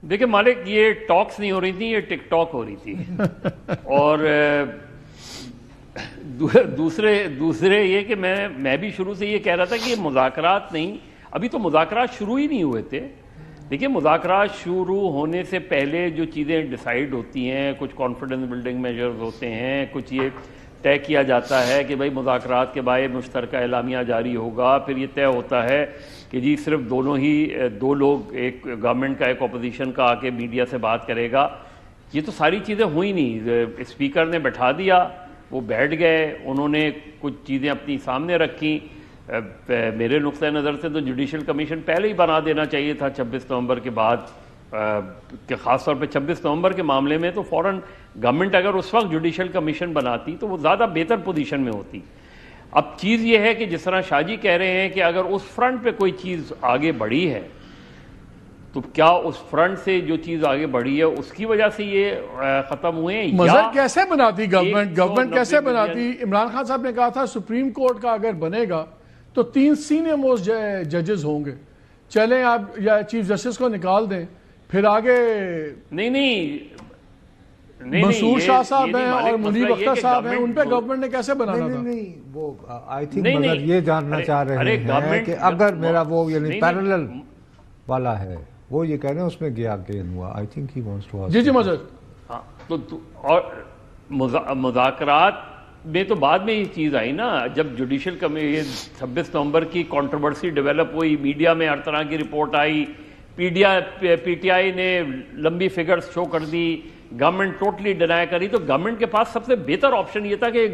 دیکھیں مالک، یہ ٹاکس نہیں ہو رہی تھی، یہ ٹک ٹاک ہو رہی تھی. اور دوسرے یہ کہ میں بھی شروع سے یہ کہہ رہا تھا کہ یہ مذاکرات نہیں، ابھی تو مذاکرات شروع ہی نہیں ہوئے تھے. دیکھیں مذاکرات شروع ہونے سے پہلے جو چیزیں ڈیسائیڈ ہوتی ہیں، کچھ کانفیڈنس بلڈنگ میجرز ہوتے ہیں، کچھ یہ طے کیا جاتا ہے کہ بھائی مذاکرات کے بعد مشترکہ اعلامیہ جاری ہوگا، پھر یہ طے ہوتا ہے کہ جی صرف دو لوگ، ایک گورنمنٹ کا ایک اپوزیشن کا آ کے میڈیا سے بات کرے گا. یہ تو ساری چیزیں ہوئی نہیں. اسپیکر نے بٹھا دیا، وہ بیٹھ گئے، انہوں نے کچھ چیزیں اپنی سامنے رکھیں. میرے نقطۂ نظر سے تو جوڈیشل کمیشن پہلے ہی بنا دینا چاہیے تھا 26 نومبر کے بعد، کہ خاص طور پہ 26 نومبر کے معاملے میں تو فوراً گورنمنٹ اگر اس وقت جوڈیشل کمیشن بناتی تو وہ زیادہ بہتر پوزیشن میں ہوتی. اب چیز یہ ہے کہ جس طرح شاہ جی کہہ رہے ہیں کہ اگر اس فرنٹ پہ کوئی چیز آگے بڑھی ہے تو کیا اس فرنٹ سے جو چیز آگے بڑھی ہے اس کی وجہ سے یہ ختم ہوئے ہیں؟ مظہر کیسے بناتی گورنمنٹ کیسے بناتی؟ عمران خان صاحب نے کہا تھا سپریم کورٹ کا اگر بنے گا تو 3 سینئر موسٹ ججز ہوں گے. چلیں آپ یا چیف جسٹس کو نکال دیں، پھر آگے نہیں منصور شاہ صاحب ہیں اور منیب اختر صاحب ہیں، ان پہ گورنمنٹ نے کیسے بنانا تھا؟ نہیں وہ آئی تھنک مگر یہ جاننا چاہ رہے ہیں کہ اگر میرا وہ یعنی پیرلل والا ہے، وہ یہ کہہ رہے ہیں اس میں گین ہوا. I think he wants to جی مظہر. ہاں تو اور مذاکرات میں تو بعد میں یہ چیز آئی نا، جب جوڈیشل 26 نومبر کی کنٹروورسی ڈیولپ ہوئی، میڈیا میں ہر طرح کی report I, P T I نے لمبی فگرز شو کر دی، گورنمنٹ ٹوٹلی ڈینائی کری. تو گورنمنٹ کے پاس سب سے بہتر آپشن یہ تھا کہ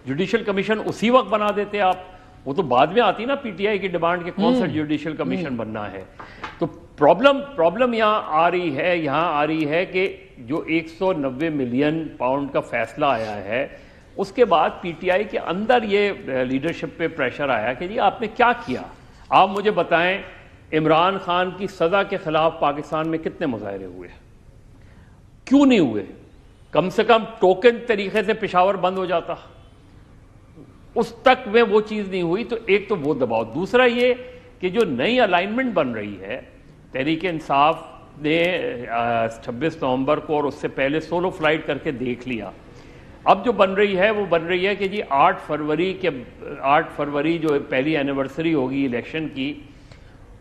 جوڈیشل کمیشن اسی وقت بنا دیتے آپ. وہ تو بعد میں آتی نا پی ٹی آئی کی ڈیمانڈ کہ کون سا جوڈیشل کمیشن بننا ہے. تو پرابلم یہاں آ رہی ہے کہ جو 190 ملین پاؤنڈ کا فیصلہ آیا ہے، اس کے بعد پی ٹی آئی کے اندر یہ لیڈرشپ پہ پریشر آیا کہ جی آپ نے کیا کیا. آپ مجھے بتائیں عمران خان کی سزا کے خلاف پاکستان میں کتنے مظاہرے ہوئے؟ کیوں نہیں ہوئے؟ کم سے کم ٹوکن طریقے سے پشاور بند ہو جاتا. اس تک میں وہ چیز نہیں ہوئی. تو ایک تو وہ دباؤ، دوسرا یہ کہ جو نئی الائنمنٹ بن رہی ہے، تحریک انصاف نے 26 نومبر کو اور اس سے پہلے سولو فلائٹ کر کے دیکھ لیا. اب جو بن رہی ہے وہ بن رہی ہے کہ جی 8 فروری جو پہلی اینیورسری ہوگی الیکشن کی،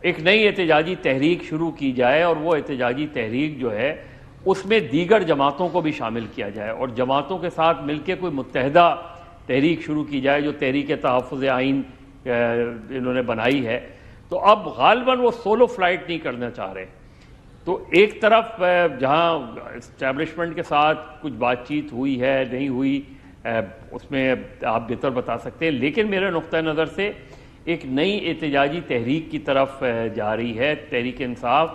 ایک نئی احتجاجی تحریک شروع کی جائے، اور وہ احتجاجی تحریک جو ہے اس میں دیگر جماعتوں کو بھی شامل کیا جائے، اور جماعتوں کے ساتھ مل کے کوئی متحدہ تحریک شروع کی جائے جو تحریک تحفظ آئین انہوں نے بنائی ہے. تو اب غالباً وہ سولو فلائٹ نہیں کرنا چاہ رہے. تو ایک طرف جہاں اسٹیبلشمنٹ کے ساتھ کچھ بات چیت ہوئی ہے نہیں ہوئی، اس میں آپ بہتر بتا سکتے ہیں، لیکن میرے نقطۂ نظر سے ایک نئی احتجاجی تحریک کی طرف جا رہی ہے تحریک انصاف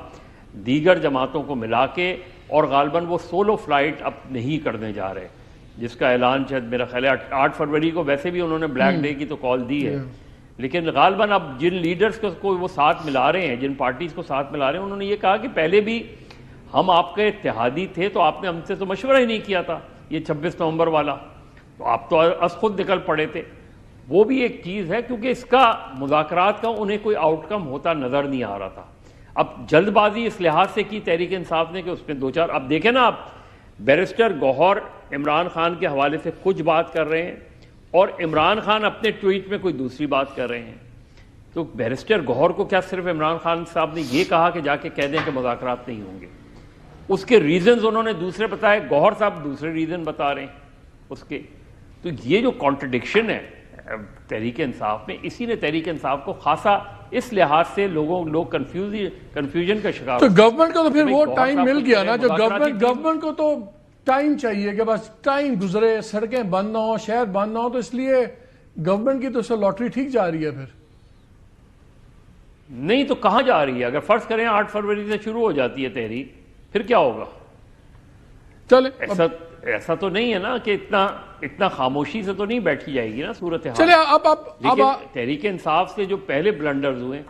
دیگر جماعتوں کو ملا کے، اور غالباً وہ سولو فلائٹ اب نہیں کرنے جا رہے، جس کا اعلان شاید میرا خیال ہے 8 فروری کو ویسے بھی انہوں نے بلیک ڈے کی تو کال دی ہے. لیکن غالباً اب جن لیڈرز کو وہ ساتھ ملا رہے ہیں، جن پارٹیز کو ساتھ ملا رہے ہیں، انہوں نے یہ کہا کہ پہلے بھی ہم آپ کے اتحادی تھے تو آپ نے ہم سے تو مشورہ ہی نہیں کیا تھا یہ 26 نومبر والا، تو آپ تو از خود نکل پڑے تھے. وہ بھی ایک چیز ہے کیونکہ اس کا مذاکرات کا انہیں کوئی آؤٹ کم ہوتا نظر نہیں آ رہا تھا. اب جلد بازی اس لحاظ سے کی تحریک انصاف نے کہ اس میں 2-4 اب دیکھیں نا، آپ بیرسٹر گوہر عمران خان کے حوالے سے کچھ بات کر رہے ہیں اور عمران خان اپنے ٹویٹ میں کوئی دوسری بات کر رہے ہیں. تو بیرسٹر گوہر کو کیا صرف عمران خان صاحب نے یہ کہا کہ جا کے کہہ دیں کہ مذاکرات نہیں ہوں گے؟ اس کے ریزنز انہوں نے دوسرے بتائے، گوہر صاحب دوسرے ریزن بتا رہے ہیں اس کے. تو یہ جو کانٹرڈکشن ہے تحریک انصاف میں، اسی نے تحریک انصاف کو خاصا اس لحاظ سے لوگ کنفیوژن کا شکار. تو گورنمنٹ کو تو پھر وہ ٹائم مل گیا نا، جو گورنمنٹ کو تو ٹائم چاہیے کہ بس ٹائم گزرے، سڑکیں بند نہ ہوں، شہر بند نہ ہوں. تو اس لیے گورنمنٹ کی تو سے لاٹری ٹھیک جا رہی ہے. پھر نہیں تو کہاں جا رہی ہے؟ اگر فرض کریں 8 فروری سے شروع ہو جاتی ہے تحریک، پھر کیا ہوگا؟ چلے ایسا تو نہیں ہے نا کہ اتنا خاموشی سے تو نہیں بیٹھی جائے گی نا صورتحال. چلے اب تحریک انصاف سے جو پہلے بلنڈرز ہوئے